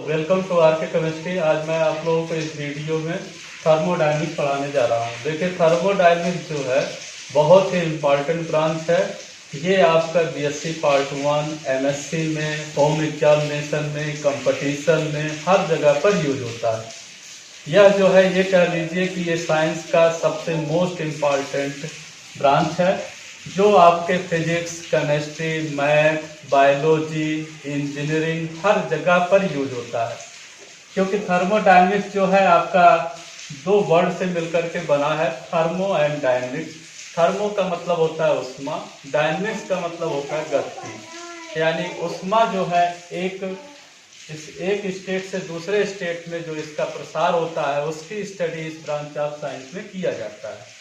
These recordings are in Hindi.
वेलकम टू आर के केमिस्ट्री। आज मैं आप लोगों को इस वीडियो में थर्मोडायनेमिक्स पढ़ाने जा रहा हूँ। देखिए, थर्मोडायनेमिक्स जो है बहुत ही इम्पॉर्टेंट ब्रांच है। ये आपका बीएससी पार्ट 1, एमएससी में, होम एग्जामिनेशन में, कंपटीशन में, हर जगह पर यूज होता है। यह जो है ये कह लीजिए कि ये साइंस का सबसे मोस्ट इम्पॉर्टेंट ब्रांच है, जो आपके physics, chemistry, math, biology, engineering हर जगह पर यूज होता है। क्योंकि थर्मोडायनेमिक्स जो है आपका दो वर्ड से मिलकर के बना है, थर्मो एंड डायनेमिक्स। थर्मो का मतलब होता है उष्मा, डायनेमिक्स का मतलब होता है गति। यानी उष्मा जो है एक स्टेट से दूसरे स्टेट में जो इसका प्रसार होता है, उसकी स्टडी इस ब्रांच ऑफ साइंस में किया जाता है।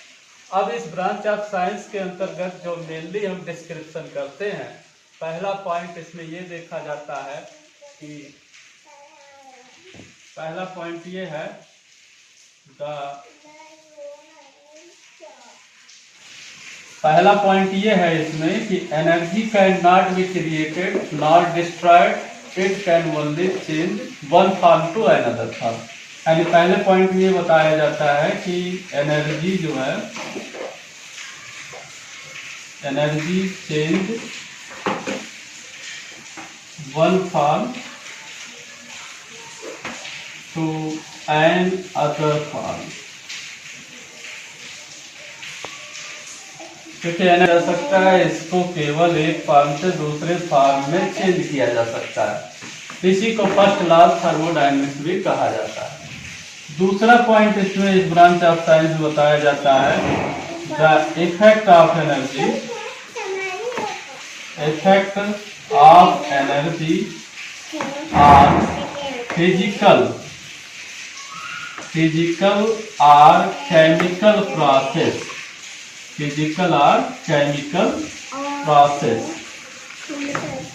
अब इस ब्रांच ऑफ साइंस के अंतर्गत जो मेनली हम डिस्क्रिप्शन करते हैं, पहला पॉइंट इसमें ये देखा जाता है कि पहला पॉइंट ये है पहला पॉइंट ये है इसमें कि energy can not be created not destroyed, it can only change one form to another form. यानी पहले पॉइंट में ये बताया जाता है कि एनर्जी जो है energy change one form to another form. क्योंकि एनर्जी जा सकता है, इसको केवल एक फॉर्म से दूसरे फॉर्म में चेंज किया जा सकता है। इसी को फर्स्ट लॉ ऑफ थर्मोडायनेमिक्स भी कहा जाता है। दूसरा पॉइंट इसमें इस ब्रांच ऑफ साइंस में बताया जाता है the effect of energy on physical और केमिकल प्रोसेस।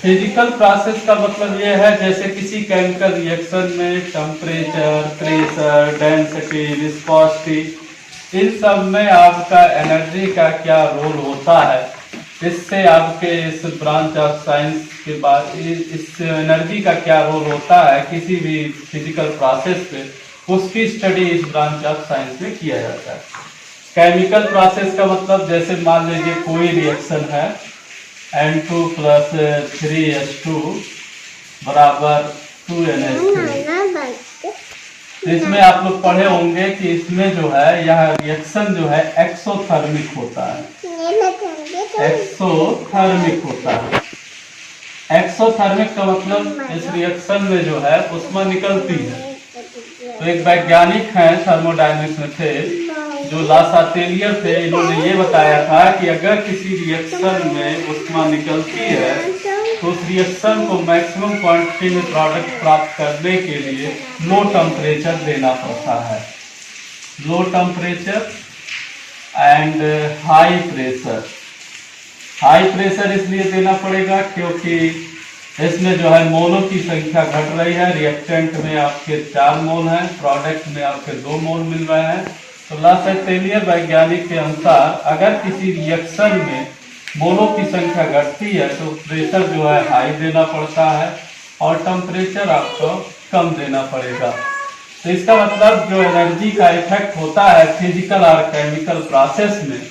फिजिकल प्रोसेस का मतलब ये है जैसे किसी केमिकल रिएक्शन में टेम्परेचर, प्रेशर, डेंसिटी, विस्कोसिटी, इन सब में आपका एनर्जी का क्या रोल होता है। इससे आपके इस ब्रांच ऑफ साइंस के बाद इस एनर्जी का क्या रोल होता है किसी भी फिजिकल प्रोसेस पे, उसकी स्टडी इस ब्रांच ऑफ साइंस में किया जाता है। केमिकल प्रोसेस का मतलब जैसे मान लीजिए कोई रिएक्शन है, N2 + 3H2 बराबर 2NH2। इसमें आप लोग पढ़े होंगे कि इसमें जो है यह रिएक्शन जो है एक्सोथर्मिक होता है। एक्सोथर्मिक का मतलब इस रिएक्शन में जो है उष्मा निकलती है। तो एक वैज्ञानिक हैं थर्मोडायनेमिक्स में थे जो लासाटेलियर थे, इन्होंने ये बताया था कि अगर किसी रिएक्शन में उष्मा निकलती है तो उस रिएक्शन को मैक्सिमम क्वांटिटी में प्रोडक्ट प्राप्त करने के लिए लो टेम्परेचर देना पड़ता है। Low temperature and high pressure. High pressure इसलिए देना पड़ेगा क्योंकि इसमें जो है मोलों की संख्या घट रही है। रिएक्टेंट में आपके 4 मोल हैं, प्रोडक्ट में आपके 2 मोल मिल रहे हैं। तो लासाटेलियर वैज्ञानिक के अनुसार अगर किसी रिएक्शन में मोलों की संख्या घटती है तो प्रेशर जो है हाई देना पड़ता है और टेम्परेचर आपको कम देना पड़ेगा। तो इसका मतलब जो एनर्जी का इफेक्ट होता है फिजिकल और केमिकल प्रोसेस में,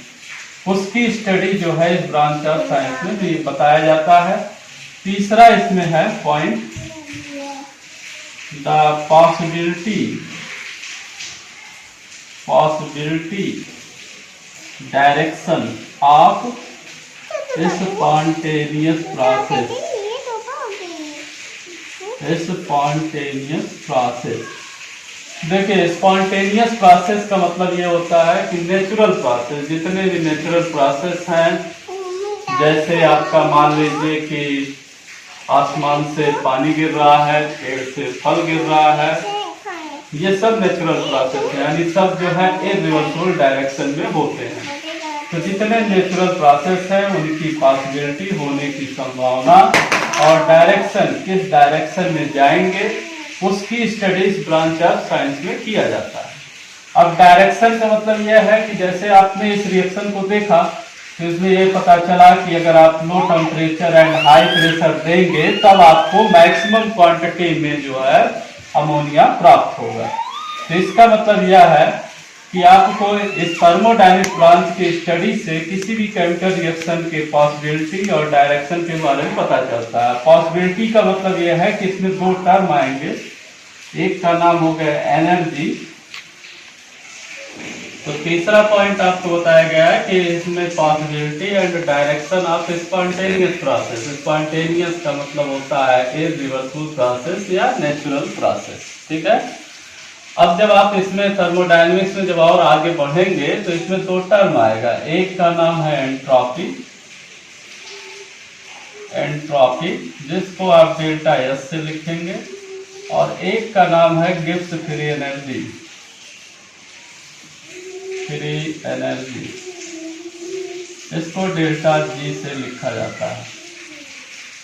उसकी स्टडी जो है इस ब्रांच ऑफ साइंस में भी बताया जाता है। तीसरा इसमें है point the possibility direction of spontaneous process. देखिए, स्पॉन्टेनियस प्रोसेस का मतलब ये होता है कि नेचुरल प्रोसेस, जितने भी नेचुरल प्रोसेस हैं, जैसे आपका मान लीजिए कि आसमान से पानी गिर रहा है, पेड़ से फल गिर रहा है, ये सब नेचुरल प्रोसेस है। यानी सब जो है इरिवर्सिबल डायरेक्शन में होते हैं। तो जितने नेचुरल प्रोसेस हैं उनकी पॉसिबिलिटी होने की संभावना और डायरेक्शन, किस डायरेक्शन में जाएंगे, उसकी स्टडीज ब्रांच ऑफ साइंस में किया जाता है। अब डायरेक्शन का मतलब यह है कि जैसे आपने इस रिएक्शन को देखा तो इसमें ये पता चला कि अगर आप low temperature and high pressure देंगे तब आपको मैक्सिमम क्वांटिटी में जो है अमोनिया प्राप्त होगा। तो इसका मतलब यह है कि आपको इस थर्मोडायनेमिक ब्रांच की स्टडी से किसी भी केमिकल रिएक्शन के पॉसिबिलिटी और डायरेक्शन के बारे में पता चलता है। पॉसिबिलिटी का मतलब यह है कि इसमें दो टर्म आएंगे, एक का नाम हो गया एनर्जी, तो तीसरा पॉइंट आपको बताया गया है कि इसमें possibility and direction of spontaneous process. Spontaneous का मतलब होता है इरिवर्सिबल प्रोसेस या नेचुरल प्रोसेस, ठीक है। अब जब आप इसमें थर्मोडायनेमिक्स में जब और आगे बढ़ेंगे तो इसमें दो टर्म आएगा, एक का नाम है एंट्रोपी, एंट्रोपी जिसको आप डेल्टा एस से लिखेंगे, और एक का नाम है Gibbs free energy, free energy, इसको डेल्टा जी से लिखा जाता है।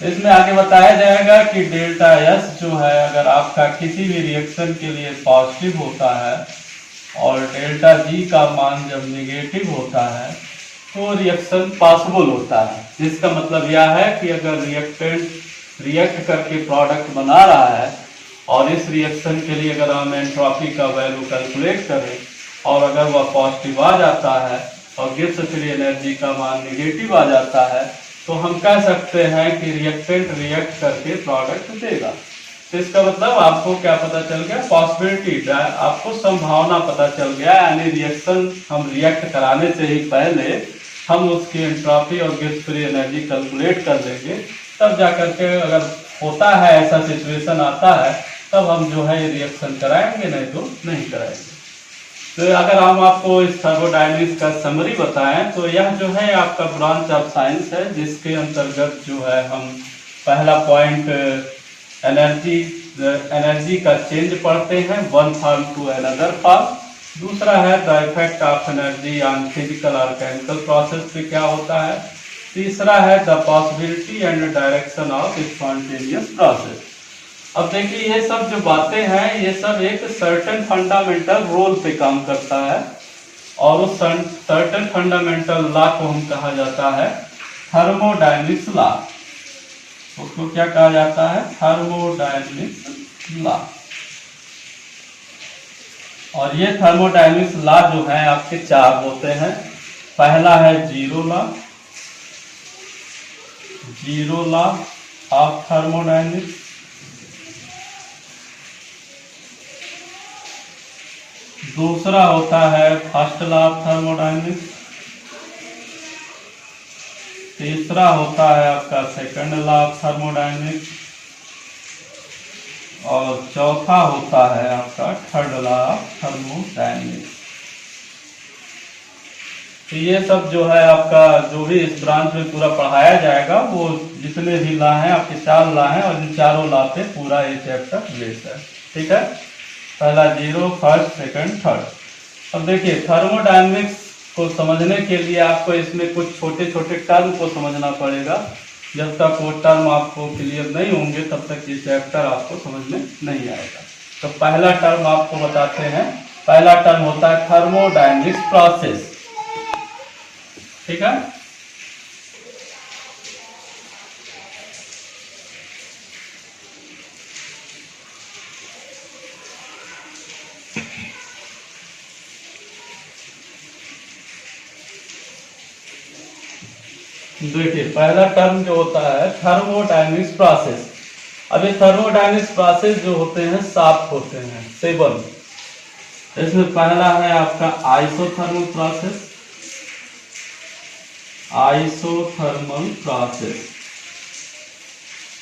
इसमें आगे बताया जाएगा कि डेल्टा एस जो है अगर आपका किसी भी रिएक्शन के लिए पॉजिटिव होता है और डेल्टा जी का मान जब निगेटिव होता है तो रिएक्शन पॉसिबल होता है। जिसका मतलब यह है कि अगर रिएक्टेंट रिएक्ट करके प्रोडक्ट बना रहा है और इस रिएक्शन के लिए अगर हम एंट्रोपी का वैल्यू कैलकुलेट करें और अगर वह पॉजिटिव आ जाता है और गिब्स फ्री एनर्जी का मान निगेटिव आ जाता है तो हम कह सकते हैं कि रिएक्टेंट रिएक्ट करके प्रोडक्ट देगा। तो इसका मतलब आपको क्या पता चल गया, पॉसिबिलिटी, आपको संभावना पता चल गया, यानी रिएक्शन हम रिएक्ट कराने से ही पहले हम उसकी एंट्रोपी और गिब्स फ्री एनर्जी कैलकुलेट कर लेंगे, तब जाकर के अगर होता है ऐसा सिचुएशन आता है तब हम जो है ये रिएक्शन कराएंगे, नहीं तो नहीं कराएंगे। तो अगर हम आपको इस थर्मोडायनेमिक्स का समरी बताएं तो यह जो है आपका ब्रांच ऑफ साइंस है जिसके अंतर्गत जो है हम पहला पॉइंट एनर्जी का चेंज पढ़ते हैं, one form to another form. दूसरा है the effect of energy on physical और केमिकल प्रोसेस पे क्या होता है। तीसरा है the possibility and direction of spontaneous process. अब देखिए ये सब जो बातें हैं ये सब एक सर्टेन फंडामेंटल रोल पे काम करता है और उस सर्टेन फंडामेंटल लॉ को हम कहा जाता है थर्मोडायनेमिक्स लॉ। उसको क्या कहा जाता है, थर्मोडायनेमिक्स लॉ। और ये थर्मोडायनेमिक्स लॉ जो है आपके चार होते हैं। पहला है zero law, zero law of thermodynamics. दूसरा होता है फर्स्ट लॉ ऑफ थर्मोडायनेमिक्स। तीसरा होता है आपका सेकंड लॉ ऑफ थर्मोडायनेमिक्स और चौथा होता है आपका थर्ड लॉ ऑफ थर्मोडायनेमिक्स। तो ये सब जो है आपका जो भी इस ब्रांच में पूरा पढ़ाया जाएगा वो जितने भी लॉ हैं आपके चार लॉ हैं और इन चारों लॉ पे पूरा ये चैप्टर बेस्ड है, ठीक है। पहला जीरो, फर्स्ट, सेकंड, थर्ड। अब देखिए थर्मोडायनेमिक्स को समझने के लिए आपको इसमें कुछ छोटे छोटे टर्म को समझना पड़ेगा। जब तक वो टर्म आपको क्लियर नहीं होंगे तब तक ये चैप्टर आपको समझ में नहीं आएगा। तो पहला टर्म आपको बताते हैं, पहला टर्म होता है थर्मोडायनेमिक्स प्रोसेस, ठीक है। देखिए पहला टर्म जो होता है थर्मोडायनेमिक्स प्रोसेस। अब ये थर्मोडायनेमिक्स प्रोसेस जो होते हैं 7 होते हैं, 7। इसमें पहला है आपका आइसोथर्मल प्रोसेस, आइसोथर्मल प्रोसेस,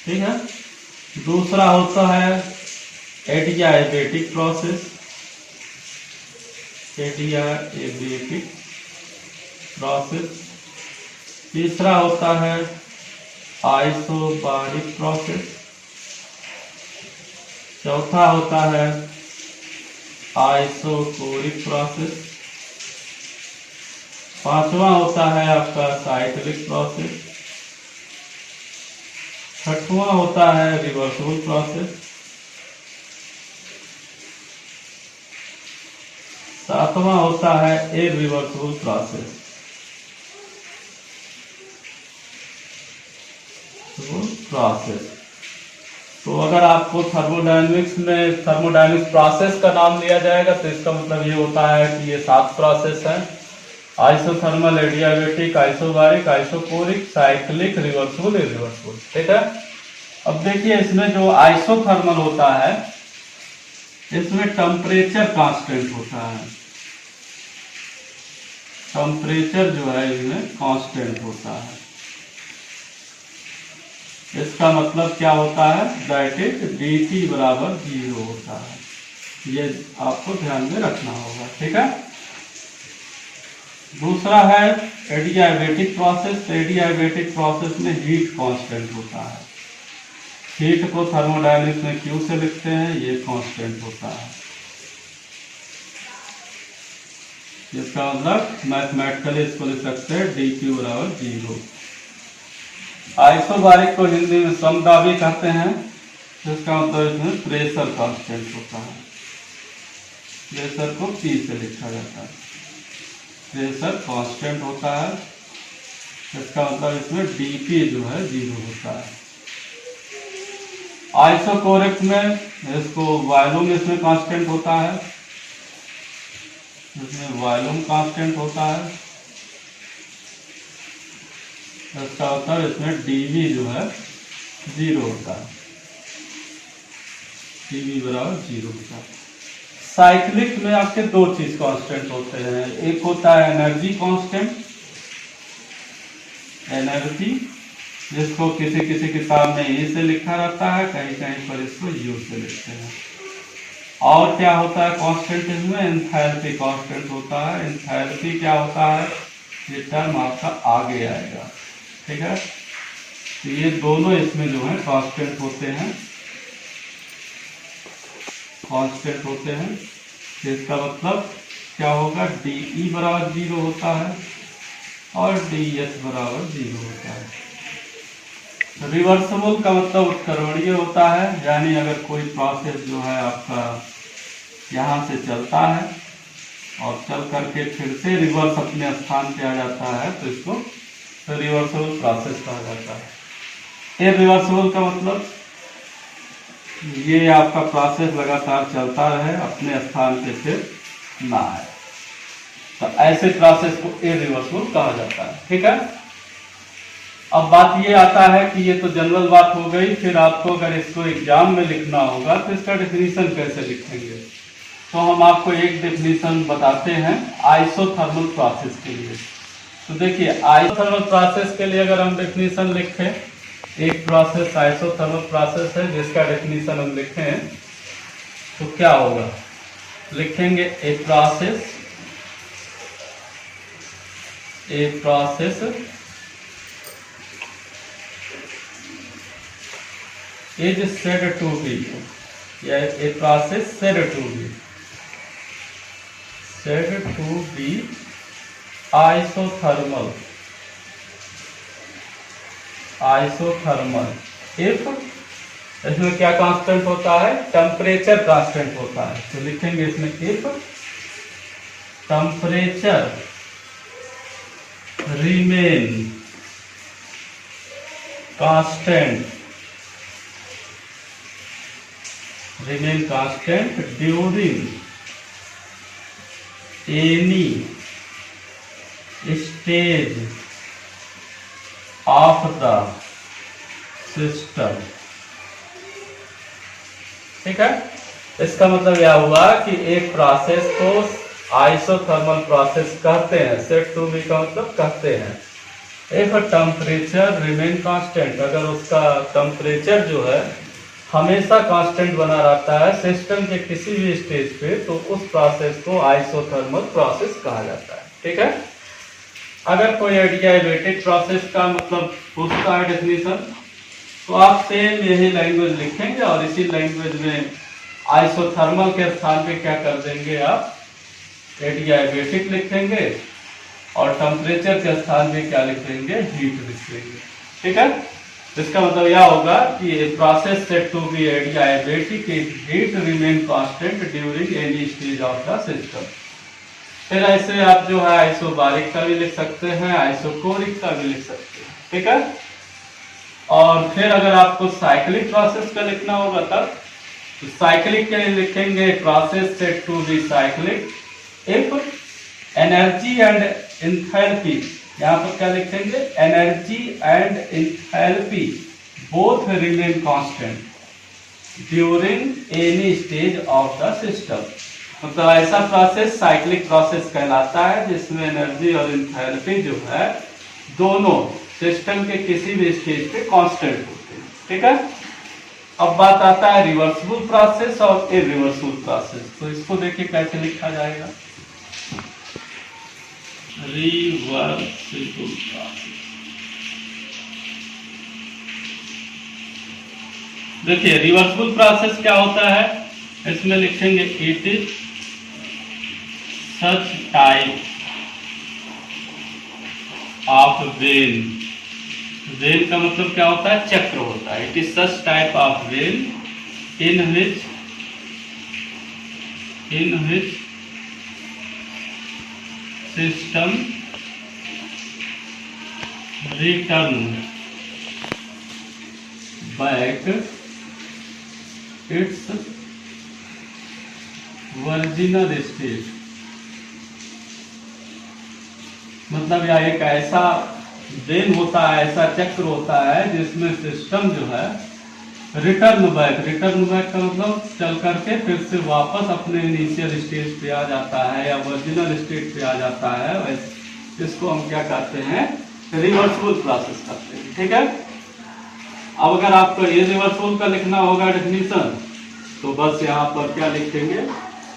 ठीक है। दूसरा होता है एडियाबेटिक प्रोसेस, एडियाबेटिक प्रोसेस। तीसरा होता है आइसोबारिक प्रोसेस। चौथा होता है आइसोकोरिक प्रोसेस। पांचवा होता है आपका साइक्लिक प्रोसेस। छठवां होता है रिवर्सिबल प्रोसेस। सातवां होता है इरिवर्सिबल प्रोसेस। प्रोसेस। तो अगर आपको थर्मोडायनेमिक्स में थर्मोडायनेमिक्स प्रोसेस का नाम लिया जाएगा तो इसका मतलब ये होता है कि ये 7 प्रोसेस हैं: isothermal, adiabatic, isobaric, isochoric, cyclic, reversible, irreversible. ठीक है। अब देखिए इसमें जो आइसोथर्मल होता है इसमें टेम्परेचर कांस्टेंट होता है। टेम्परेचर जो है इसमें कांस्टेंट होता है। इसका मतलब क्या होता है? दैट इज dt बराबर 0 होता है। ये आपको ध्यान में रखना होगा। ठीक है। दूसरा है एडियाबेटिक प्रोसेस। एडियाबेटिक प्रोसेस में हीट कांस्टेंट होता है। हीट को थर्मोडायनेमिक्स में Q से लिखते हैं, ये कांस्टेंट होता है। इसका मतलब मैथमेटिकली इसको लिख सकते हैं dQ बराबर 0। आइसोबारिक को हिंदी में समदाबी कहते हैं, जिसका मतलब इसमें प्रेशर कांस्टेंट होता है। प्रेशर को P से लिखा जाता है, प्रेशर कांस्टेंट होता है। इसका मतलब इसमें dP जो है 0 होता है। आइसोकोरिक में इसको वॉल्यूम इसमें कांस्टेंट होता है, इसमें वॉल्यूम कांस्टेंट होता है। इसका मतलब इसमें dV जो है 0 होता है, dV बराबर 0 होता है। साइक्लिक में आपके 2 चीज कांस्टेंट होते हैं। एक होता है एनर्जी कांस्टेंट, एनर्जी, जिसको किसी किसी किताब में E से लिखा रहता है, कहीं कहीं पर इसको U से लिखते हैं। और क्या होता है कांस्टेंट इसमें? एंथैल्पी कांस्टेंट होता है। एंथैल्पी क्या होता है? ये टर्म आपका आगे आएगा। ठीक है। तो ये दोनों इसमें जो है कांस्टेंट होते हैं, कांस्टेंट होते हैं। इसका मतलब क्या होगा? dE बराबर 0 होता है और dS बराबर 0 होता है। रिवर्सिबल का मतलब उत्कर्वणीय होता है, यानी अगर कोई प्रोसेस जो है आपका यहाँ से चलता है और चल करके फिर से रिवर्स अपने स्थान पे आ जाता है तो इसको रिवर्सिबल प्रोसेस कहा जाता है। इरिवर्सिबल का मतलब ये आपका प्रोसेस लगातार चलता रहे, अपने स्थान पे फिर ना आए, तो ऐसे प्रोसेस को इरिवर्सिबल कहा जाता है। ठीक है। अब बात ये आता है कि ये तो जनरल बात हो गई, फिर आपको अगर इसको एग्जाम में लिखना होगा तो इसका डेफिनेशन कैसे लिखेंगे? तो हम आपको एक डेफिनेशन बताते हैं आइसोथर्मल प्रोसेस के लिए। तो देखिए आइसोथर्मल प्रोसेस के लिए अगर हम डेफिनेशन लिखें, एक प्रोसेस आइसोथर्मल प्रोसेस है जिसका डेफिनेशन हम लिखें तो क्या होगा? लिखेंगे a process is said to be, या a process said to be isothermal if, इसमें क्या कांस्टेंट होता है? टेम्परेचर कांस्टेंट होता है। तो लिखेंगे इसमें if temperature remain constant during any stage of the system। ठीक है। इसका मतलब यह हुआ कि एक प्रोसेस को आइसोथर्मल प्रोसेस कहते हैं। सेड टू बी का मतलब कहते हैं इफ टेम्परेचर रिमेन कांस्टेंट, अगर उसका टेम्परेचर जो है हमेशा कांस्टेंट बना रहता है सिस्टम के किसी भी स्टेज पे, तो उस प्रोसेस को आइसोथर्मल प्रोसेस कहा जाता है। ठीक है। अगर कोई एडियाबेटिक प्रोसेस का मतलब पूछता है डेफिनेशन, तो आप सेम यही लैंग्वेज लिखेंगे और इसी लैंग्वेज में आइसोथर्मल के स्थान पे क्या कर देंगे? आप एडियाबेटिक लिखेंगे और टेम्परेचर के स्थान पे क्या लिख देंगे? हीट लिख देंगे। ठीक है। इसका मतलब यह होगा कि process said to be adiabatic heat remain constant during any stage of the system. फिर ऐसे आप जो है आइसोबारिक का भी लिख सकते हैं, आइसोकोरिक का भी लिख सकते हैं। ठीक है। और फिर अगर आपको साइक्लिक प्रोसेस का लिखना होगा तब तो साइक्लिक के लिए लिखेंगे process set to be cyclic if energy and enthalpy. यहाँ पर क्या लिखेंगे, energy and enthalpy both remain constant during any stage of the system. मतलब ऐसा प्रोसेस साइक्लिक प्रोसेस कहलाता है जिसमें एनर्जी और एंथैल्पी जो है दोनों सिस्टम के किसी भी स्टेज पे कांस्टेंट होते हैं। ठीक है, अब बात आता है रिवर्सिबल प्रोसेस और इरिवर्सिबल प्रोसेस। तो इसको देखिए कैसे लिखा जाएगा, रिवर्सिबल प्रोसेस। देखिए रिवर्सिबल प्रोसेस क्या होता है, इसमें लिखेंगे it is such type of when. When का मतलब क्या होता है, चक्र होता है। It is such type of when in which system return back its original state. मतलब यह एक ऐसा वेन होता है, ऐसा चक्र होता है जिसमें सिस्टम जो है रिटर्न बैक का मतलब चल करके फिर से वापस अपने इनिशियल स्टेज पे आ जाता है या ओरिजिनल स्टेट पे आ जाता है। इसको हम क्या कहते हैं, रिवर्सिबल प्रोसेस कहते हैं। ठीक है, अब अगर आपको ये रिवर्सिबल का लिखना होगा डेफिनेशन तो बस यहाँ पर क्या लिखेंगे,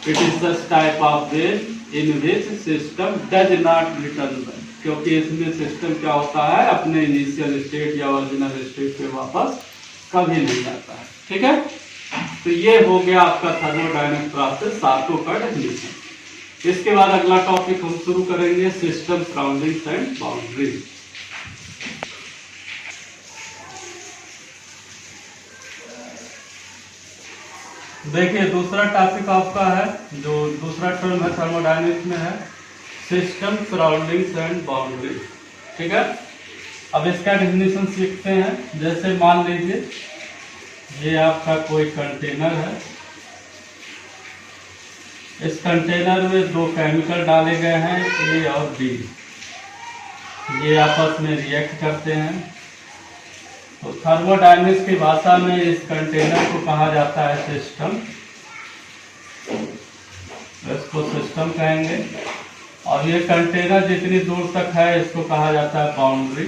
it is such type of when in which system does not return back. क्योंकि इसमें सिस्टम क्या होता है, अपने इनिशियल स्टेट या ओरिजिनल स्टेट पे वापस कभी नहीं जाता है। ठीक है, तो ये हो गया आपका थर्मोडायनेमिक प्रोसेस सातों का डेफिनेशन। इसके बाद अगला टॉपिक हम शुरू करेंगे सिस्टम सराउंडिंग्स एंड बाउंड्रीज। देखिए दूसरा टॉपिक आपका है, जो दूसरा टर्म है थर्मोडायनेमिक्स में है सिस्टम सराउंडिंग्स एंड बाउंड्रीज। ठीक है, अब इसका डेफिनेशन सीखते हैं। जैसे मान लीजिए ये आपका कोई कंटेनर है, इस कंटेनर में दो केमिकल डाले गए हैं ए और बी, ये आपस में रिएक्ट करते हैं। तो थर्मोडायनेमिक्स की भाषा में इस कंटेनर को कहा जाता है सिस्टम, इसको सिस्टम कहेंगे। और ये कंटेनर जितनी दूर तक है इसको कहा जाता है बाउंड्री।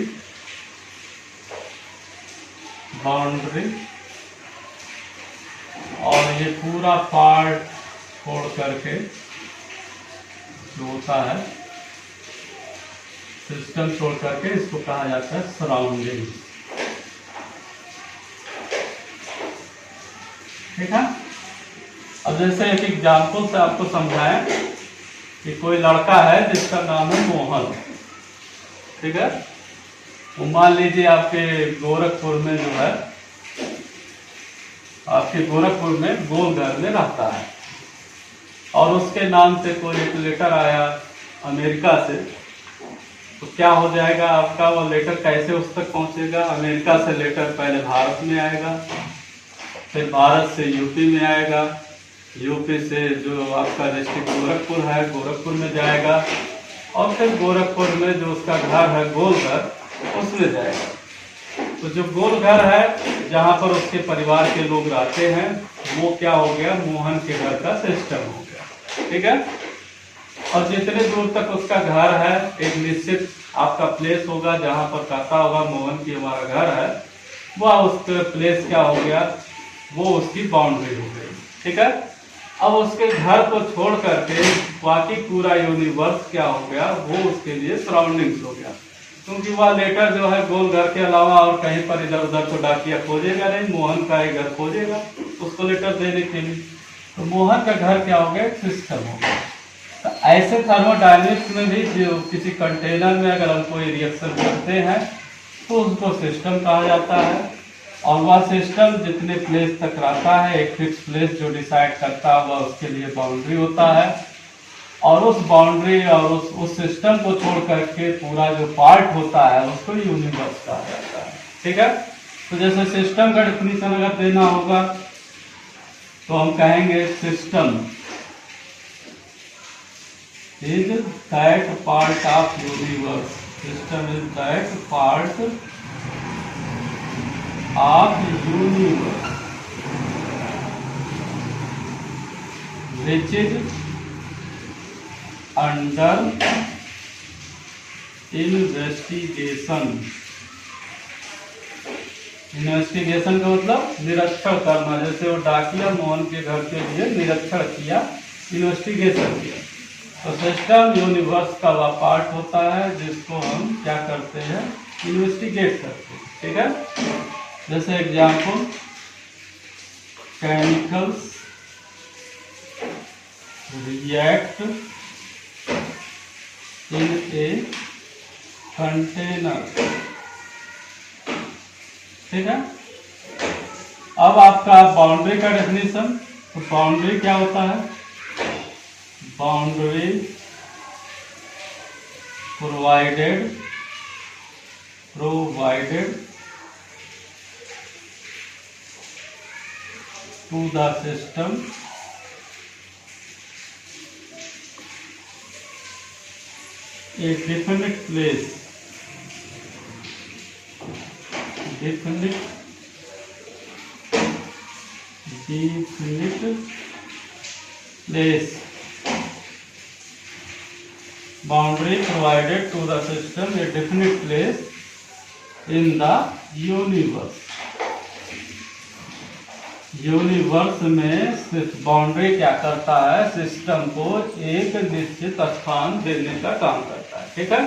और ये पूरा पार्ट छोड़ करके जो होता है सिस्टम छोड़ करके इसको कहा जाता है सराउंडिंग। ठीक है, अब जैसे एक एग्जाम्पल से आपको समझाएं कि कोई लड़का है जिसका नाम है मोहन। ठीक है, वो मान लीजिए आपके गोरखपुर में जो है, आपके गोरखपुर में गोलघर में रहता है और उसके नाम से कोई एक लेटर आया अमेरिका से। तो क्या हो जाएगा आपका, वो लेटर कैसे उस तक पहुंचेगा, अमेरिका से लेटर पहले भारत में आएगा, फिर भारत से यूपी में आएगा, यूपी से जो आपका डिस्ट्रिक्ट गोरखपुर है गोरखपुर में जाएगा, और फिर गोरखपुर में जो उसका घर है गोलघर उसमें जाएगा। तो जो गोलघर है जहाँ पर उसके परिवार के लोग रहते हैं वो क्या हो गया, मोहन के घर का सिस्टम हो गया। ठीक है, और जितने दूर तक उसका घर है एक निश्चित आपका प्लेस होगा जहाँ पर कहता होगा मोहन की हमारा घर है, वह उसका प्लेस क्या हो गया, वो उसकी बाउंड्री हो गई। ठीक है, अब उसके घर को छोड़ करके बाकी पूरा यूनिवर्स क्या हो गया, वो उसके लिए सराउंडिंग्स हो गया। क्योंकि वह लेटर जो है गोल घर के अलावा और कहीं पर इधर उधर तो डाकिया खोजेगा नहीं, मोहन का ही घर खोजेगा उसको लेटर देने के लिए। तो मोहन का घर क्या हो गया, सिस्टम हो गया। तो ऐसे थर्मोडायनेमिक्स में भी जो किसी कंटेनर में अगर हम कोई रिएक्शन करते हैं तो उसको सिस्टम कहा जाता है। और वह सिस्टम जितने प्लेस तक रहता है, एक फिक्स प्लेस जो डिसाइड करता है वह उसके लिए बाउंड्री होता है। और उस बाउंड्री और उस सिस्टम को छोड़ करके पूरा जो पार्ट होता है उसको यूनिवर्स कहा जाता है। ठीक है, तो जैसे सिस्टम का डेफिनेशन अगर देना होगा तो हम कहेंगे system is that part of universe. System is that part of universe which is under investigation। Investigation का मतलब निरीक्षण करना। जैसे वो डाकिया मोहन के घर के लिए निरीक्षण किया, इन्वेस्टिगेशन किया। तो सिस्टम यूनिवर्स का वह पार्ट होता है जिसको हम क्या करते हैं, इन्वेस्टिगेट करते हैं। ठीक है, जैसे example chemicals react in a container। ठीक है, अब आपका बाउंड्री का डेफिनेशन। तो बाउंड्री क्या होता है, boundary provided to the system a definite place boundary provided to the system a definite place in the universe। Universe में बाउंड्री क्या करता है, सिस्टम को एक निश्चित स्थान देने का काम करता है। ठीक है,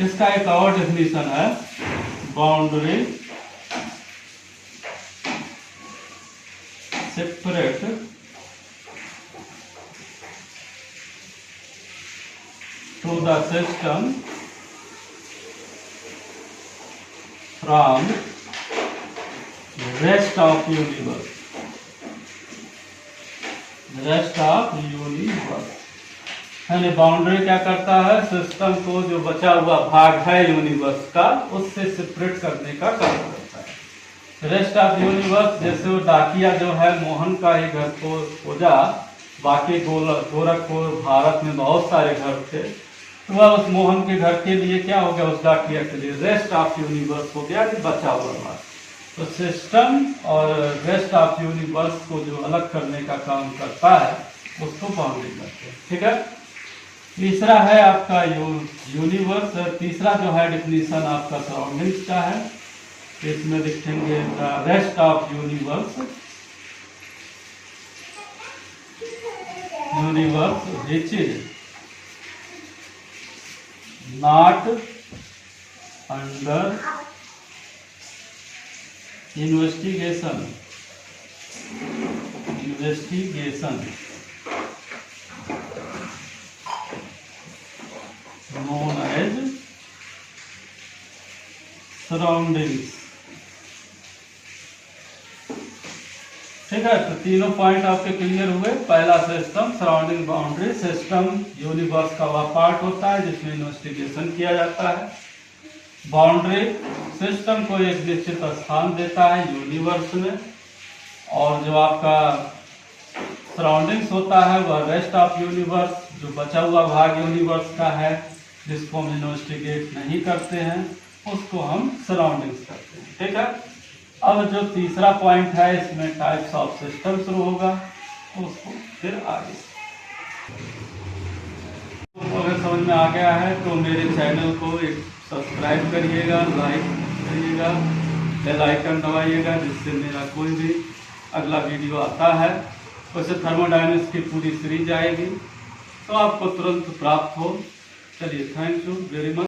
इसका एक और डेफिनेशन है, boundary separate to the system from rest of universe. Rest of universe यानी बाउंड्री क्या करता है, सिस्टम को जो बचा हुआ भाग है यूनिवर्स का उससे सेपरेट करने का काम करता है। रेस्ट ऑफ यूनिवर्स, जैसे वो डाकिया जो है मोहन का ही घर को खोजा, बाकी गोरखपुर भारत में बहुत सारे घर थे, तो वह उस मोहन के घर के लिए क्या हो गया, उस डाकिया के लिए रेस्ट ऑफ यूनिवर्स हो गया, बचा हुआ भाग। तो सिस्टम और रेस्ट ऑफ यूनिवर्स को जो अलग करने का काम करता है उसको बाउंड्री करते हैं। ठीक है, तीसरा है आपका यूनिवर्स। तीसरा जो है डेफिनेशन आपका सराउंडिंग्स का है, इसमें लिखेंगे rest of universe which is not under investigation known as surroundings। ठीक है, तो तीनों पॉइंट आपके क्लियर हुए। पहला system, surrounding, boundary. System universe का वह पार्ट होता है जिसमें इन्वेस्टिगेशन किया जाता है। बाउंड्री सिस्टम को एक निश्चित स्थान देता है यूनिवर्स में, और जो आपका सराउंडिंग्स होता है वह रेस्ट ऑफ यूनिवर्स, जो बचा हुआ भाग यूनिवर्स का है जिसको हम इन्वेस्टिगेट नहीं करते हैं उसको हम सराउंडिंग्स करते हैं। ठीक है, अब जो तीसरा पॉइंट है इसमें टाइप्स ऑफ सिस्टम शुरू होगा, उसको फिर आगे। तो अगर समझ में आ गया है तो मेरे चैनल को एक सब्सक्राइब करिएगा, लाइक करिएगा, बेल आइकन दबाइएगा, जिससे मेरा कोई भी अगला वीडियो आता है उससे थर्मोडायनेमिक्स की पूरी सीरीज आएगी तो आपको तुरंत प्राप्त हो। चलिए, थैंक यू वेरी मच।